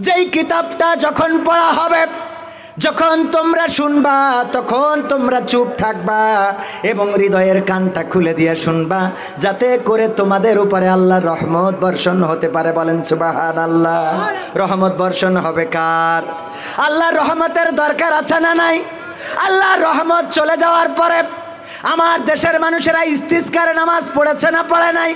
যেই কিতাবটা যখন পড়া হবে, যখন তোমরা শুনবা, তখন তোমরা চুপ থাকবা এবং হৃদয়ের কানটা খুলে দিয়ে শুনবা, যাতে করে তোমাদের উপরে আল্লাহর রহমত বর্ষণ হতে পারে, বলেন সুবহানাল্লাহ। রহমত বর্ষণ হবে কার? আল্লাহর রহমতের দরকার আছে না নাই? আল্লাহর রহমত চলে যাওয়ার পরে আমার দেশের মানুষেরা ইস্তিসকার নামাজ পড়েছে না পড়ে নাই?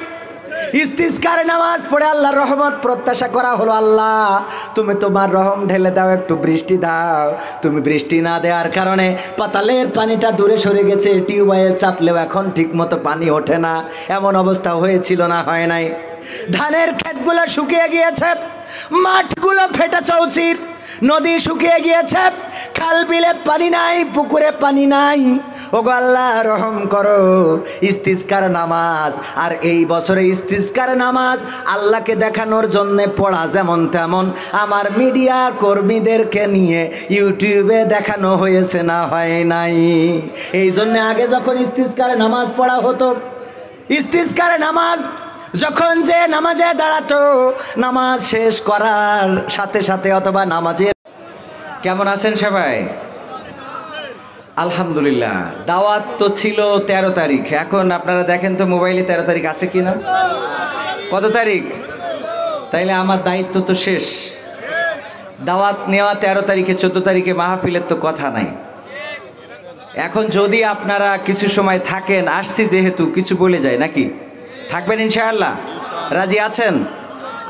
ইস্তিসকার নামাজ পড়ে আল্লাহর রহমত প্রত্যাশা করা হলো, আল্লাহ তুমি তোমার রহম ঢেলে দাও, একটু বৃষ্টি দাও। তুমি বৃষ্টি না দেওয়ার কারণে পাতালের পানিটা দূরে সরে গেছে, টিউবওয়েল চাপলেও এখন ঠিক মতো পানি ওঠে না, এমন অবস্থা হয়েছিল না? হয় নাই? ধানের ক্ষেতগুলো শুকিয়ে গিয়েছে, মাঠগুলো ফেটে চৌচির, নদী শুকিয়ে গিয়েছে, খাল বিলে পানি নাই, পুকুরে পানি নাই। ওগো আল্লাহ রহম করো। ইস্তিসকার নামাজ, আর এই বছরে ইস্তিসকার নামাজ আল্লাহকে দেখানোর জন্য পড়া যেমন তেমন আমার মিডিয়া কর্মীদেরকে নিয়ে ইউটিউবে দেখানো হয়েছে না হয় নাই? এই জন্য আগে যখন ইস্তিসকার নামাজ পড়া হতো, ইস্তিসকার নামাজ যখন যে নামাজে দাঁড়াতো, নামাজ শেষ করার সাথে সাথে অথবা নামাজে, কেমন আছেন সবাই? আলহামদুলিল্লাহ। দাওয়াত তো ছিল 13 তারিখ, এখন আপনারা দেখেন তো মোবাইলে 13 তারিখ আছে কি না? কত তারিখ? তাইলে আমার দায়িত্ব তো শেষ। দাওয়াত নেওয়া 13 তারিখে, 14 তারিখে মাহফিলের তো কথা নাই। এখন যদি আপনারা কিছু সময় থাকেন, আসছি যেহেতু কিছু বলে যায় নাকি? থাকবেন ইনশাআল্লাহ? রাজি আছেন?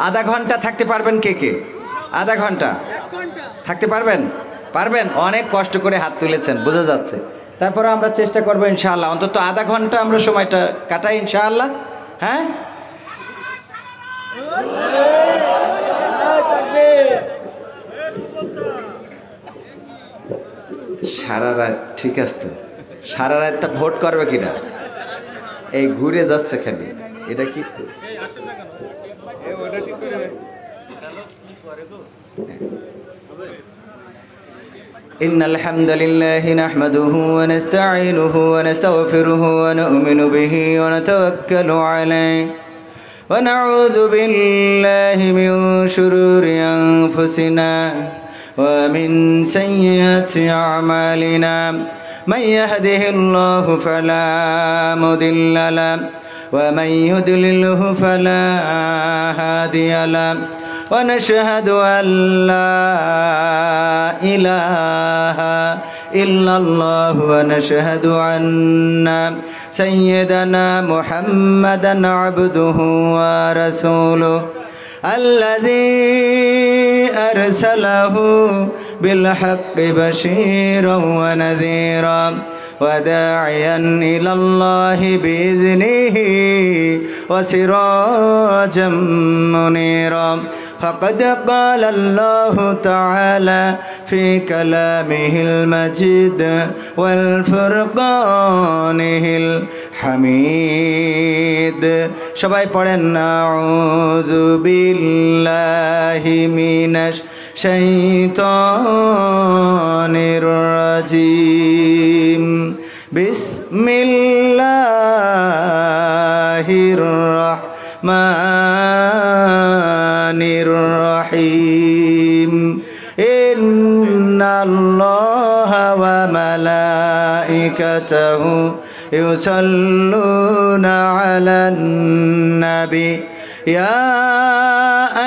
আধা ঘন্টা থাকতে পারবেন কে কে? আধা ঘন্টা থাকতে পারবেন? পারবেন? অনেক কষ্ট করে হাত তুলেছেন, বোঝা যাচ্ছে। তারপরে আমরা চেষ্টা করবো ইনশাআল্লাহ, অন্তত আধা ঘন্টা আমরা সময়টা কাটাই ইনশাআল্লাহ। হ্যাঁ, সারা রাত? ঠিক আছে তো, সারা রাতটা ভোট করবে কিনা? এই ঘুরে যাচ্ছে খালি, এটা কি? إن الحمد لله نحمده ونستعينه ونستغفره ونؤمن به ونتوكل عليه ونعوذ بالله من شرور أنفسنا ومن سيئات أعمالنا من يهده الله فلا مضل له ومن يضلله فلا هادي له ونشهد أن لا إله إلا الله ونشهد أن سيدنا محمدا عبده ورسوله الذي أرسله بالحق بشيرا ونذيرا وداعيا إلى الله بإذنه وسراجا منيرا فقد قال الله تعالى في كلامه المجيد والفرقانه الحميد সবাই পড়েন আউযু বিল্লাহি মিনাশ শাইতানির রাজিম বিসমিল্লাহির রাহমানির রহিম ইন্নাল্লাহা ওয়া মালাইকাতাহু ইউসাল্লুনা আলান নবী ইয়া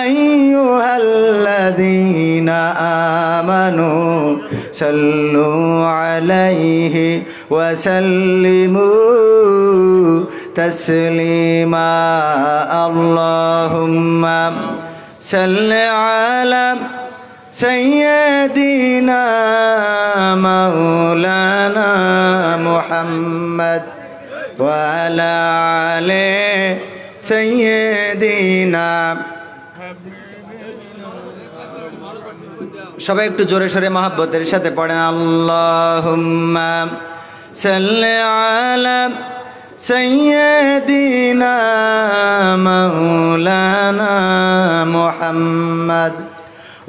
আইয়ুহাল্লাযীনা আমানু সাল্লু আলাইহি ওয়া সাল্লিমু তাসলিমা আল্লাহুম্মা সাল্লি আলা সাইয়্যিদিনা মাওলানা মুহাম্মদ ওয়া আলা আলি সাইয়্যিদিনা। সবাই একটু জোরে সোরে মহব্বতের সাথে পড়েন আল্লাহুম্মা সাল্লি আলা সাইয়্যিদিনা মাওলানা মুহাম্মদ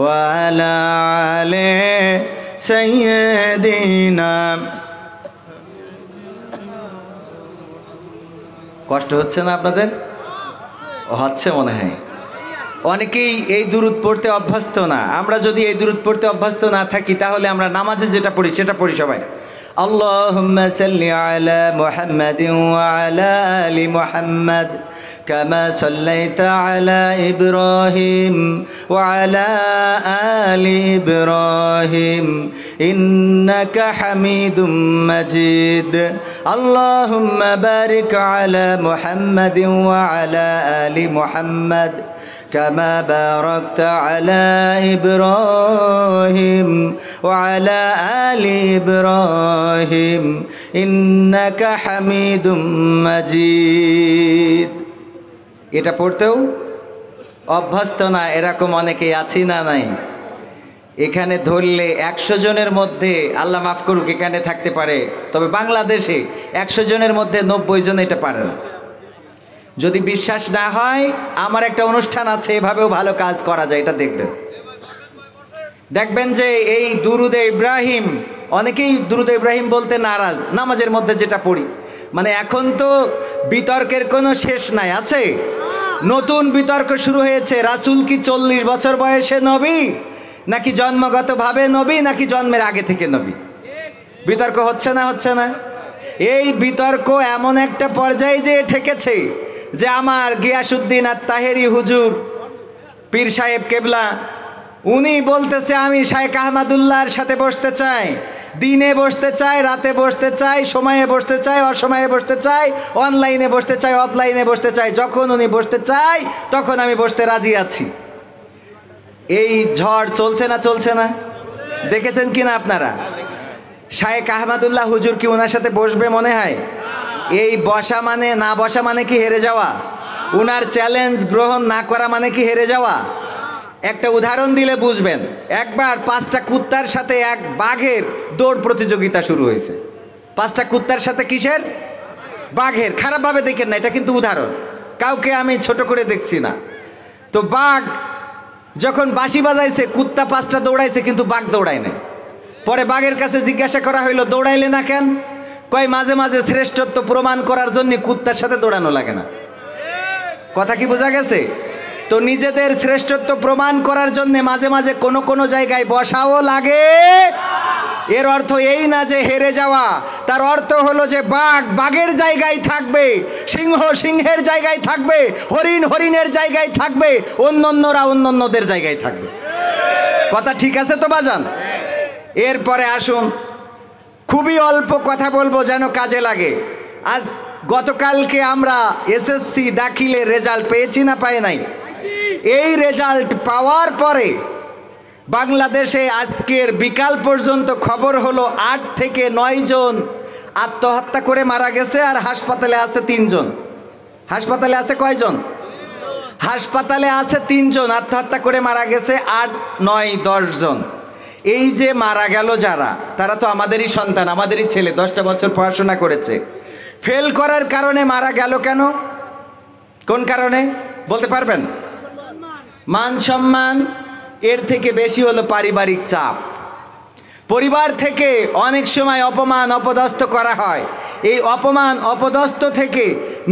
ওয়া আলা আলি সাইয়্যিদিনা। কষ্ট হচ্ছে না আপনাদের? হচ্ছে মনে হয়। অনেকেই এই দুরূদ পড়তে অভ্যস্ত না। আমরা যদি এই দুরূদ পড়তে অভ্যস্ত না থাকি তাহলে আমরা নামাজে যেটা পড়ি সেটা পড়ি সবাই। আল্লাহুম্মা সাল্লি আলা মুহাম্মাদিন ওয়া আলা আলি মুহাম্মাদ কামা সাল্লাইতা আলা ইব্রাহিম ওয়া আলা আলি ইব্রাহিম ইন্নাকা হামিদুম মাজিদ। আল্লাহুম্মা বারিক আলা মুহাম্মাদিন ওয়া আলা আলি মুহাম্মাদ كما باركت على إبراهيم وعلى آل إبراهيم إنك حميد مجيد। এটা পড়তেও অভ্যস্ত না এরকম অনেকেই আছি না নাই? এখানে ধরলে 100 জনের মধ্যে আল্লাহ মাফ করুক এখানে থাকতে পারে, তবে বাংলাদেশে 100 জনের মধ্যে 90 জন এটা পারে না। যদি বিশ্বাস না হয় আমার একটা অনুষ্ঠান আছে, এভাবেও ভালো কাজ করা যায়, এটা দেখবেন। দেখবেন যে এই দুরুদে ইব্রাহিম, অনেকেই দুরুদে ইব্রাহিম বলতে নারাজ নামাজের মধ্যে যেটা পড়ি। মানে এখন তো বিতর্কের কোনো শেষ নাই, আছে নতুন বিতর্ক শুরু হয়েছে। রাসূল কি 40 বছর বয়সে নবী, নাকি জন্মগতভাবে নবী, নাকি জন্মের আগে থেকে নবী? বিতর্ক হচ্ছে না হচ্ছে না? এই বিতর্ক এমন একটা পর্যায়ে যে ঠেকেছে যে আমার গিয়াসউদ্দিন আত-তাহেরি হুজুর পীর সাহেব কেবলা উনি বলতেছে আমি শাইখ আহমদুল্লাহর সাথে বসতে চাই, দিনে বসতে চাই, রাতে বসতে চাই, সময়ে বসতে চাই, অসময়ে বসতে চাই, অনলাইনে বসতে চাই, অফলাইনে বসতে চাই, যখন উনি বসতে চাই তখন আমি বসতে রাজি আছি। এই ঝড় চলছে না চলছে না? দেখেছেন কিনা আপনারা? শাইখ আহমদুল্লাহ হুজুর কি ওনার সাথে বসবে মনে হয়? এই বসা মানে না বসা মানে কি হেরে যাওয়া? উনার চ্যালেঞ্জ গ্রহণ না করা মানে কি হেরে যাওয়া? একটা উদাহরণ দিলে বুঝবেন। একবার 5টা কুত্তার সাথে এক বাঘের দৌড় প্রতিযোগিতা শুরু হয়েছে। 5টা কুত্তার সাথে কিসের? বাঘের। খারাপভাবে দেখেন না, এটা কিন্তু উদাহরণ, কাউকে আমি ছোট করে দেখছি না। তো বাঘ যখন বাঁশি বাজাইছে, কুত্তা 5টা দৌড়াইছে কিন্তু বাঘ দৌড়ায় নাই। পরে বাঘের কাছে জিজ্ঞাসা করা হইল দৌড়াইলে না কেন? কয় মাঝে মাঝে শ্রেষ্ঠত্ব প্রমাণ করার জন্য কুত্তার সাথে দৌড়ানো লাগে না। কথা কি বোঝা গেছে? তো নিজেদের শ্রেষ্ঠত্ব প্রমাণ করার জন্য মাঝে মাঝে কোনো কোনো জায়গায় বসাও লাগে, এর অর্থ এই না যে হেরে যাওয়া, তার অর্থ হলো যে বাঘ বাঘের জায়গায় থাকবে, সিংহ সিংহের জায়গায় থাকবে, হরিণ হরিণের জায়গায় থাকবে, অন্যরা অন্যদের জায়গায় থাকবে। কথা ঠিক আছে তো বাজান? এরপরে আসুন, খুবই অল্প কথা বলবো যেন কাজে লাগে। আজ গতকালকে আমরা এসএসসি দাখিলের রেজাল্ট পেয়েছি না পাই নাই? এই রেজাল্ট পাওয়ার পরে বাংলাদেশে আজকের বিকাল পর্যন্ত খবর হলো 8 থেকে 9 জন আত্মহত্যা করে মারা গেছে, আর হাসপাতালে আছে 3 জন। হাসপাতালে আছে কয়জন? হাসপাতালে আছে 3 জন আত্মহত্যা করে মারা গেছে, 8, 9, 10 জন। এই যে মারা গেল যারা, তারা তো আমাদেরই সন্তান, আমাদেরই ছেলে, 10টা বছর পড়াশোনা করেছে। ফেল করার কারণে মারা গেল কেন? কোন কারণে বলতে পারবেন? মান সম্মান, এর থেকে বেশি হলো পারিবারিক চাপ। পরিবার থেকে অনেক সময় অপমান অপদস্থ করা হয়। এই অপমান অপদস্থ থেকে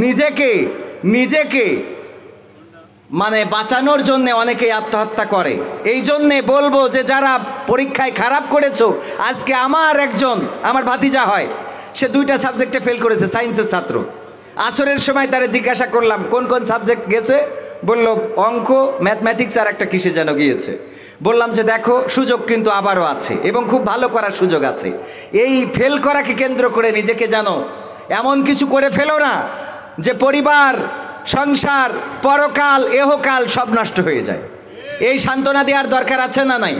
নিজেকে মানে বাঁচানোর জন্য অনেকেই আত্মহত্যা করে। এই জন্যে বলবো যে যারা পরীক্ষায় খারাপ করেছো, আজকে আমার ভাতিজা হয়, সে 2টা সাবজেক্টে ফেল করেছে, সায়েন্সের ছাত্র। আসরের সময় তারা জিজ্ঞাসা করলাম কোন কোন সাবজেক্ট গেছে, বলল অঙ্ক, ম্যাথমেটিক্স আর একটা কিসে যেন গিয়েছে। বললাম যে দেখো, সুযোগ কিন্তু আবারও আছে এবং খুব ভালো করার সুযোগ আছে। এই ফেল করাকে কেন্দ্র করে নিজেকে জানো এমন কিছু করে ফেলো না যে পরিবার, সংসার, পরকাল, এহকাল সব নষ্ট হয়ে যায়। এই সান্ত্বনা দেওয়ার দরকার আছে না নাই?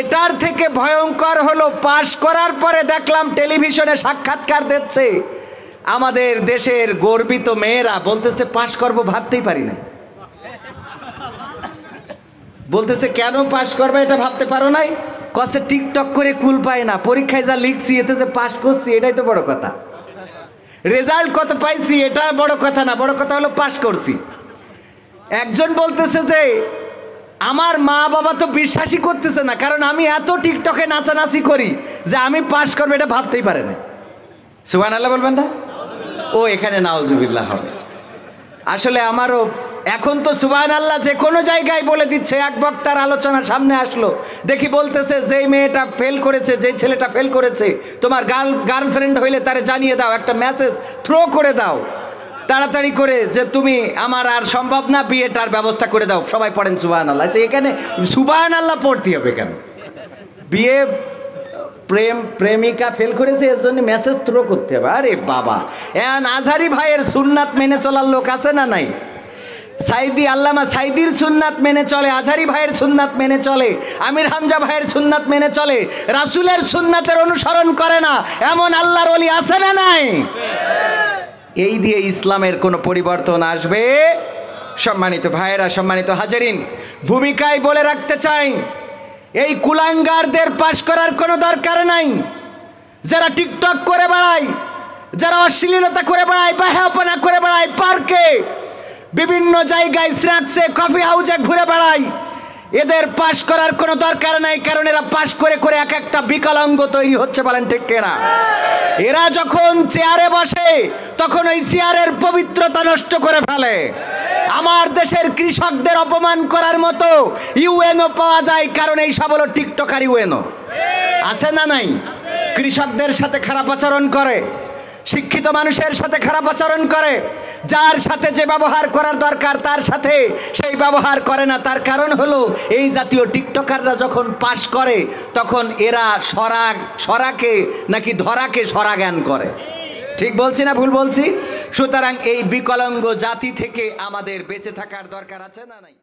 এটার থেকে ভয়ঙ্কর হলো পাশ করার পরে দেখলাম টেলিভিশনে সাক্ষাৎকার দিচ্ছে আমাদের দেশের গর্বিত মেয়েরা, বলতেছে পাশ করব ভাবতেই পারি না। বলতেছে কেন পাশ করবে এটা ভাবতে পারো নাই? কসে টিকটক করে কুল পায় না, পরীক্ষায় যা লিখছি এতে যে পাশ করছি এটাই তো বড় কথা। রেজাল্ট কত পাইছি এটা বড় কথা না, বড় কথা হলো পাশ করছি। একজন বলতেছে যে আমার মা বাবা তো বিশ্বাসই করতেছে না, কারণ আমি এত টিকটকে নাচানাচি করি যে আমি পাশ করবো এটা ভাবতেই পারে না। সুবহানাল্লাহ বলবেন না? ও এখানে নাউজুবিল্লাহ হবে। আসলে আমারও এখন তো সুবহানাল্লাহ যে কোনো জায়গায় বলে দিচ্ছে। এক বক্তার আলোচনা সামনে আসলো, দেখি বলতেছে যেই মেয়েটা ফেল করেছে, যেই ছেলেটা ফেল করেছে, তোমার গার্লফ্রেন্ড হইলে তারে জানিয়ে দাও, একটা মেসেজ থ্রো করে দাও তাড়াতাড়ি করে যে তুমি আমার আর সম্ভব না, বিয়েটার ব্যবস্থা করে দাও। সবাই পড়েন সুবহানাল্লাহ। এখানে সুবহানাল্লাহ পড়তে হবে কেন? বিয়ে প্রেমিকা ফেল করেছে এর জন্য মেসেজ থ্রো করতে হবে? আরে বাবা, আজহারি ভাইয়ের সুন্নাত মেনে চলার লোক আছে না নাই? সাইদি, আল্লামা সাইদির সুন্নাত মেনে চলে, আজহারি ভাইয়ের সুন্নাত মেনে চলে, আমির হামজা ভাইয়ের সুন্নাত মেনে চলে, রাসূলের সুন্নাতের অনুসরণ করে না এমন আল্লাহর ওলি আছে না নাই? এই দিয়ে ইসলামের কোনো পরিবর্তন আসবে? সম্মানিত ভাইয়েরা, সম্মানিত হাজারিন, ভূমিকায় বলে রাখতে চাই, এই কুলাঙ্গারদের পাশ করার কোনো দরকার নাই। যারা টিকটক করে বেড়ায়, যারা অশ্লীলতা করে বেড়ায়, বাহাপনা করে বেড়ায়, পার্কে বিভিন্ন জায়গায় স্ন্যাক্সে কফি হাউসে ঘুরে বেড়ায়, এদের পাশ করার কোনো দরকার নাই। কারণ এরা পাশ করে করে এক একটা বিকলাঙ্গ তৈরি হচ্ছে, বলেন ঠিক কিনা? এরা যখন চেয়ারে বসে তখন ওই চেয়ারের পবিত্রতা নষ্ট করে ফেলে। আমার দেশের কৃষকদের অপমান করার মতো ইউএনও পাওয়া যায়, কারণ এই সব হলো টিকটকার ইউএনও। আছে না নাই? কৃষকদের সাথে খারাপ আচরণ করে, শিক্ষিত মানুষের সাথে খারাপ আচরণ করে, যার সাথে যে ব্যবহার করার দরকার তার সাথে সেই ব্যবহার করে না। তার কারণ হলো এই জাতীয় টিকটকাররা যখন পাশ করে তখন এরা সরাকে নাকি ধরাকে সরা জ্ঞান করে। ঠিক বলছি না ভুল বলছি? সুতরাং এই বিকলাঙ্গ জাতি থেকে আমাদের বেঁচে থাকার দরকার আছে না নাই?